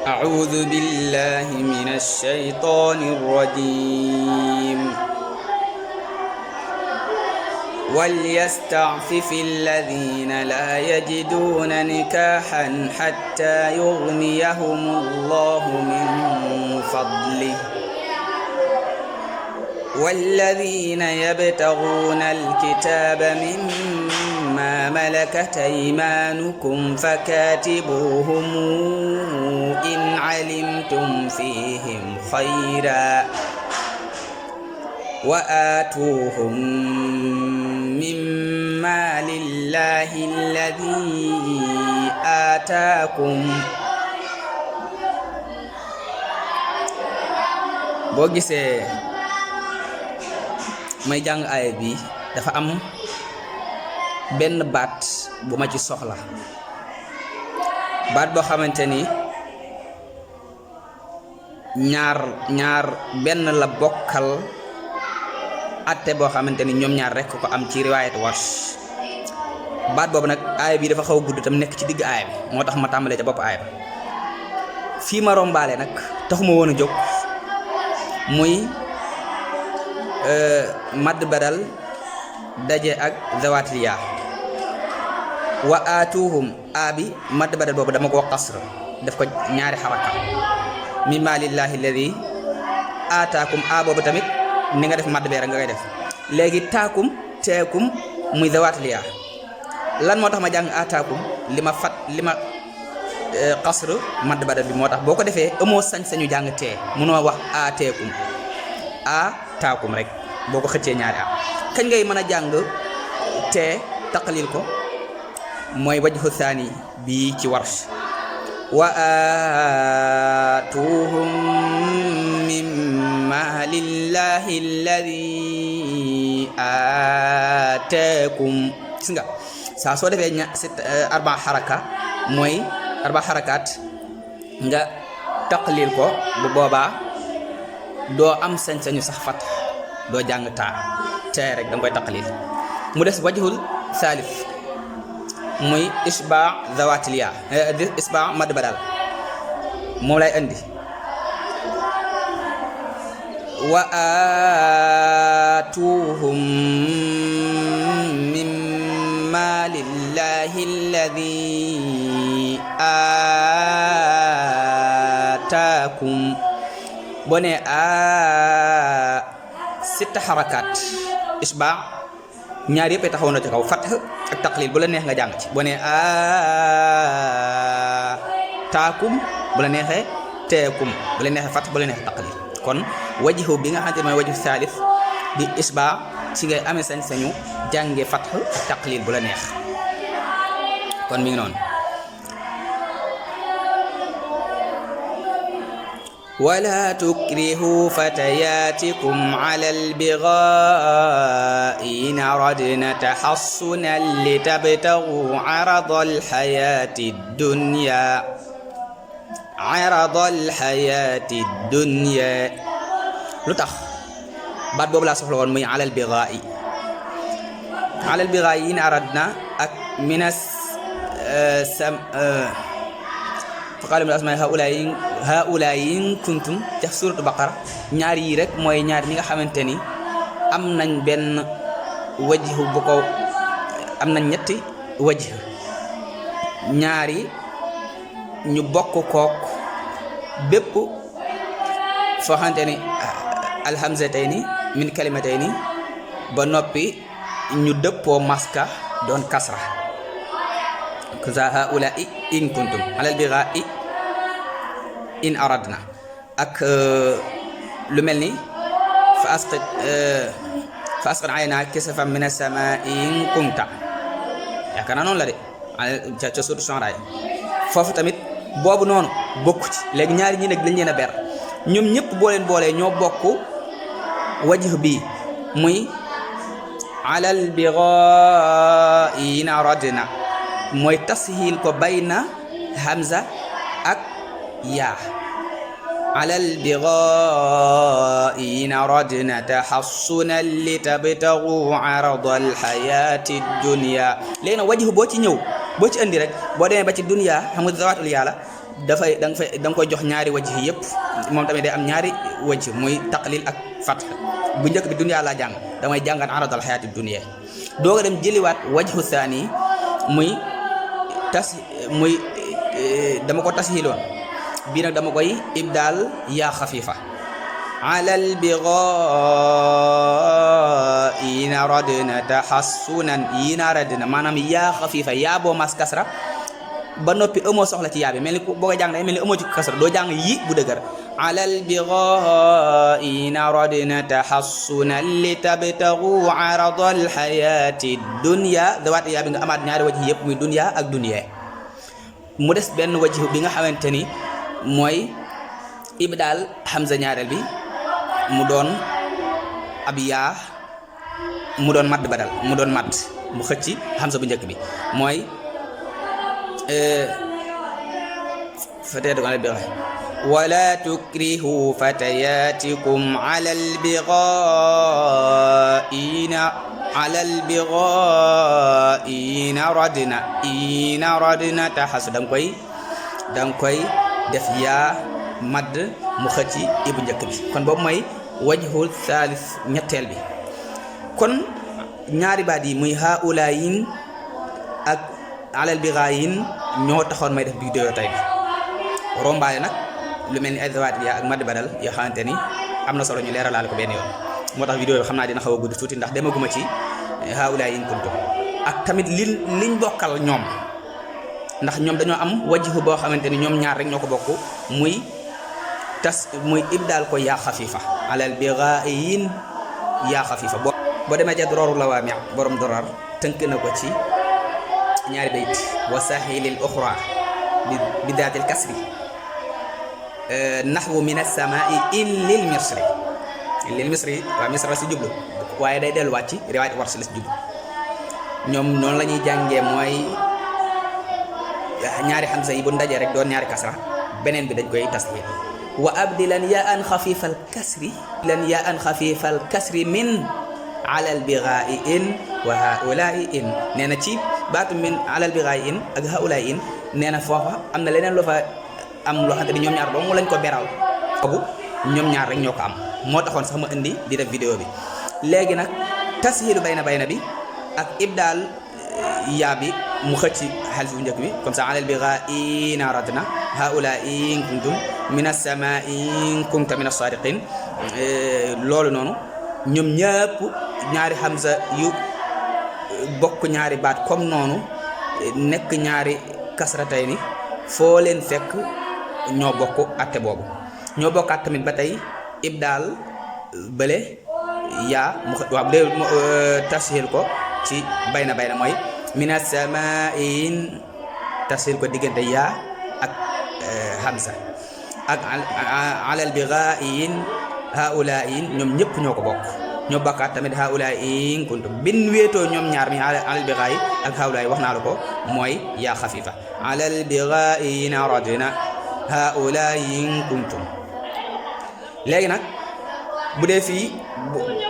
أعوذ بالله من الشيطان الرجيم وليستعفف الذين لا يجدون نكاحا حتى يغنيهم الله من فضله والذين يبتغون الكتاب مما ملكت أيمانكم فكاتبوهم إن علمتم فيهم خيرا وآتوهم مما لله الذي آتاكم boo gisee may jàng aaya bi dafa am benn baat bu ma ci soxla baat boo xamante ni ñaar benn la bokkal atte boo xamante ni ñoom ñaar rekk ko am ci riwaayat Warsh baat boobu nag aaya bi dafa xaw a gudd tam nekk ci digg aaya bi moo tax ma tàmbalee ca bopp aaya bi fii ma rombaale nag taxuma woon a jóg muy madd badal daje ak zawaatil yaa wa aatuhum abi madd badal boobu dama koo qasr def ko ñaari xaraka mimma lillahi alladi aataakum a boobu tamit ni nga def madd bee rek nga koy def léegi taakum teekum muy zawaatil yaa lan moo tax ma jàng aataakum li ma qasr madd badal bi moo tax boo ko defee amoo sañ-sañu jàng tee mënoo wax aateekum taakum rek boo ko xëccee ñaari kañ ngay mën a jàng te taqlil ko mooy wajhu thani bii ci Warsh wa aatuhum mimma lillahi alladi aataakum gis nga saa soo defee arba xaraka mooy arba xarakaat nga taqlil ko bu boobaa doo am sañ-sañu sax fat doo jàng taa tee rek danga koy taqlil mu des wajhul salif muy isba zawatil yaa isba mad badal moom lay andi wa aatuhum mimma lillahi alladi aataakum boo nee sitta xarakaat isba ñaar yëpp taxaw na ci kaw fath ak taqlil bu la neex nga jàng ci boo nee taakum bu la neexee teekum bu la neexee fath bu la neexee taqlil kon wajhu bi nga xamante ne mooy wajhu saalif di isba ci ngay amee sañ-sañu jànge fath ak taqlil bu la neex kon mi ngi noonu ولا تكرهوا فتياتكم على البغاء إن أردنا تحصنا لتبتغوا عرض الحياة الدنيا lu tax baat boobu laa soxla woon muy على البغاء إن أردنا ak minas faqaalu min asmaa haa'ulaa'i in kuntum ca suuratu baqara ñaar yi rek mooy ñaar ñi nga xamante ni am nañ benn wajhu bu ko am nañ ñetti wajh ñaari ñu bokk kook bépp foo xamante ni alhamzatayni min kalimatayni ba noppi ñu dëppoo maska doon kasra kaza haa'ulaa'i in kuntum alal bighaa'i in aradna ak lu mel ni fa asqit alaynaa kisafan mina samaa'i in kunta yaakaar naa noonu la de ca suuratu Shu'ara foofu tamit boobu noonu bokku ci léegi ñaari ñi nag dañ leen a ber ñoom ñëpp boo leen boolee ñoo bokk wajh bi muy alal bighaa'i in aradna mooy tashiil ko bayna hamza ak yaa alal bighaa'i in aradna tahassunan litabtaghu aradal hayaati dunya léegi nag wajh boo ci ñëw boo ci andi rek boo demee ba ci dunya xam nga zawaatul yaa la dafay da nga koy jox ñaari wajh yëpp moom tamit day am ñaari wajh muy taqlil ak fath. bu njëkk bi dunya laa jàng damay jàngat aradal xayaati dunya dooga dem jëliwaat wajhu thani muy dama ko tashiloon bii nag dama koy ibdaal yaa xafifa alal bigha'ina radna tahassunan yina radna maanaam yaa xafifa yaa boo mas kasra ba noppi amoo soxla ci yaa bi mel ni boo koy jàng day mel ni amoo ci kasra doo jàng yi bu dëgër alal bigha'ina radna tahassunan litabtaghu aradal hayati dunya dawaat yaa bi nga amaat ñaari wajh yëpp muy dunya ak dunya mu des benn wajh bi nga xamante ni mooy ibdaal hamza ñaareel bi mu doon ab yaa mu doon madd badal mu doon madd mu xëcc hamza bu njëkk bi mooy wala tukrihu fatayatikum ala albigha'ina radna tahassu danga koy def yaa madd mu xëcc ibu njëkk bi kon boobu mooy wajhul thalith ñetteel bi kon ñaari baat yi muy haulayin ak alal bigha'in ñoo taxoon may def vidéo tey bi rombaale nag lu mel ni ay zawaat ya ak madd badal yoo xamante ni am na solo ñu leeralaale ko benn yoon moo tax vidéo bi xam naa dina xaw a gudd tuuti ndax demaguma ci haulayin kuntum ak tamit liñ bokkal ñoom ndax ñoom dañoo am wajhu boo xamante ni ñoom ñaar rek ñoo ko bokk muy ibdaal ko yaa xafifa alal bigha'in yaa xafifa boo demee ca dorooru lawaami borom dorar tënk na ko ci ñaari bayt wa sahilil ukhra bi daatil kasri nahwu min as-samaa'i in lil misri waa misra si jublu waaye day delluwaat ci riwaayat war si la si jublu ñoom noonu la ñuy jàngee mooy ñaari hamza yi bu ndaje rek doon ñaari kasra beneen bi dañ koy tasxiir wa abdilan yaa an xafifal kasri min alal bigha'i in wa haula'i in nee na ci baatu min alal bigha'i in ak haula'i in nee na foofa am na leneen lu fa am loo xamante ni ñoom ñaar dong lañ ko beral boobu ñoom ñaar rek ñoo ko am moo taxoon sax ma indi di def vidéo bi léegi nag tashilu bayna bi ak ibdaal yaa bi mu xëcc xalfi bu njëkk bi comme ça alal bigha'ina radna haula'i in kuntum min as-sama'i in kuntum min as-sadiqin loolu noonu ñoom ñëpp ñaari hamza yu bokk ñaari baat comme noonu nekk ñaari kasratayni foo leen fekk ñoo bokk atte boobu ñoo bokk at tamit ba tey ibdaal bële yaa mu waaw bu dee tashil ko ci bayna mooy mina sama'in tashil ko diggante yaa ak hamza ak alal bigha'in haula'in ñoom ñëpp ñoo ko bokk ñoo bokkaat tamit haula'in kuntum bin wéetoo ñoom ñaar mi alal bigha'i ak haula'i wax naa la ko mooy yaa xafifa alal bigha'ina radna haula'in kuntum léegi nag bu dee fii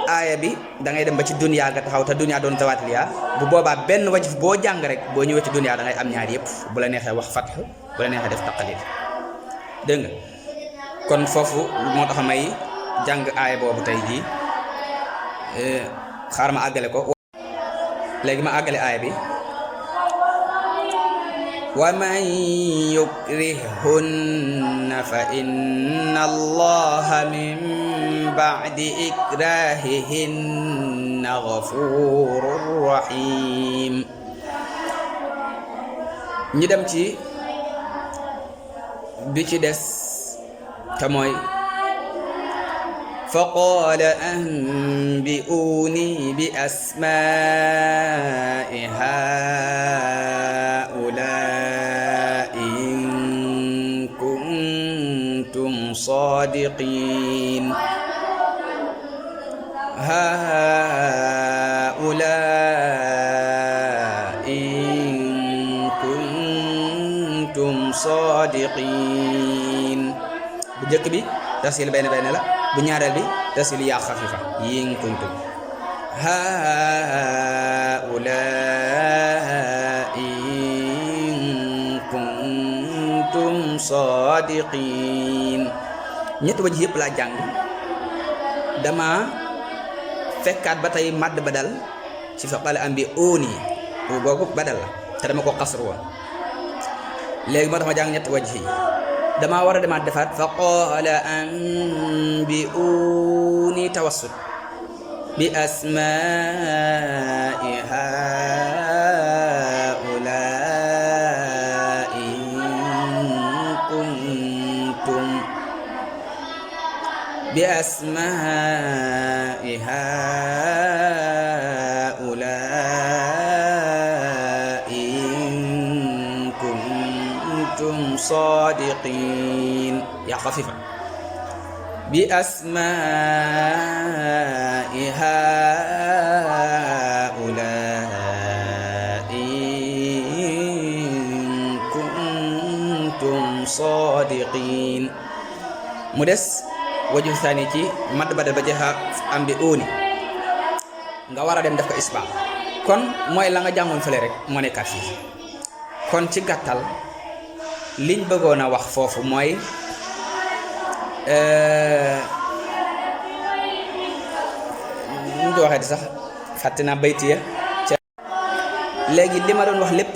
aaya bi da ngay dem ba ci dunya nga taxaw te dunya doon zawaatil yaa bu boobaa benn wajf boo jàng rek boo ñëwee ci dunya da ngay am ñaar yëpp bu la neexee wax fath bu la neexee def taqlid dégg nga kon foofu moo tax may jàng aaya boobu tey jii xaar ma àggale ko léegi ma àggale aaya bi wa man yukrihunna fa inna allaha min ba'di ikrahihinna ghafurur rahim ñu dem ci bi ci des te mooy faqaala anbi'uuni bi asmaa'i haa'ulaa'i in kuntum saadiqiin haa'ulaa'i in kuntum saadiqiin bu njëkk bi tasil benn la bu ñaareel bi tasil yaa xafifa yin kuntum haa'ulaa'i in kuntum صادقين ñetti wajh yëpp laa jàng dama fekkaat ba tey madd badal ci fa qaala anbi'uuni googu badal la te dama ko xasru woon léegi moo tax ma jàng ñetti wajh yi dama war a demaat defaat fa qaala anbi'uuni tawassut bi asmaa'i haa'ulaa'i بأسماء هؤلاء إن كنتم صادقين يا خفيفة بأسماء هؤلاء إن كنتم صادقين مدس waju sani ci mad badal ba jaha anbi'uuni nga war a dem def ko isba kon mooy la nga jàngoon fële rek moo nekkaat fii kon ci gàttal liñ bëggoon a wax foofu mooy ñu ko waxee di sax fàtte naa bayti ya léegi li ma doon wax lépp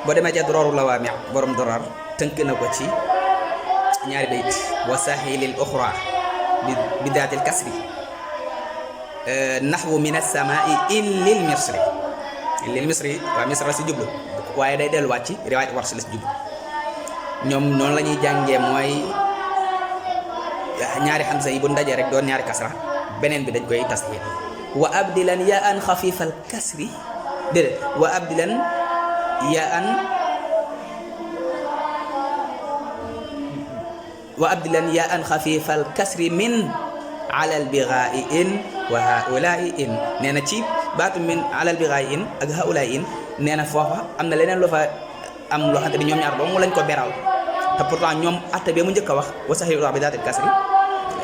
boo demee ca Duraaru Lawaami borom Duraar tënk na ko ci ñaari bayt wa sahilil ukhra bi daatil kasri nahwu min as-samaa'i in lil misri waa misra si jublu waaye day delluwaat ci riwaayat Warsh la si jublu ñoom noonu la ñuy jàngee mooy ñaari hamza yi bu ndajee rek doon ñaari kasra beneen bi dañ koy tasxiir wa abdilan ya an xafifal kasri déedéet wa abdilan ya an wa abdilan ya an xafifal kasri min alal bighaa'i in wa haula'i in nee na ci baatu min alal bighaa'i in ak haula'i in nee na foofa am na leneen lu fa am loo xamante ni ñoom ñaar dong lañ ko beral te pourtant ñoom atte bi mu njëkk a wax wa sahih bi daatil kasri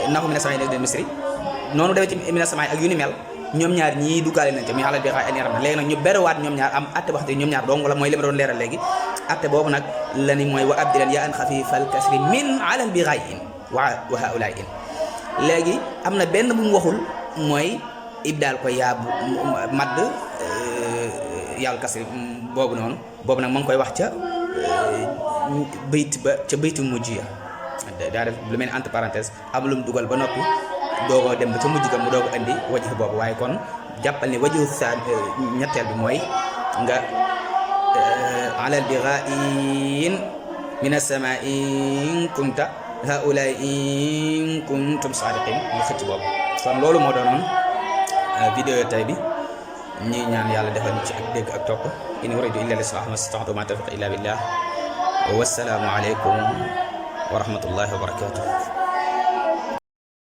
nahu mina samaa'i ila misri noonu demee ci mina samaa'i ak yu ni mel ñoom ñaar ñii duggaale nañ ci muy alal bighaa'i in yaram léegi nag ñu beruwaat ñoom ñaar am atte waxte ñoom ñaar dong la mooy li ma doon leeral léegi atte boobu nag la ni mooy wa abdilan ya an xafifal kasri min alal bighaa'i in wa haula'i in léegi am na benn bu mu waxul mooy ibdaal ko yaa bu madd yàlla kasri boobu noonu boobu nag ma ngi koy wax ca baytu mujj ya daa def lu mel ni entre parenthèse am lu mu dugal ba noppi doogoo dem ba ca mujj ga mu doog andi wajh boobu waaye kon jàppal ni wajhu sa ñetteel bi mooy nga alal bighaa'i min as-samaa'i in kunta haa'ulaa'i in kuntum saadiqiin mu xëcc boobu kon loolu moo doonoon vidéo tey bi ñi ñaan yàlla defal ñu ci ak dégg ak topp in uriidu illa al-islaaha ma stata'tu wa ma tawfiiqi illa billah wassalaamu aleykum wa rahmatullahi wa barakatuh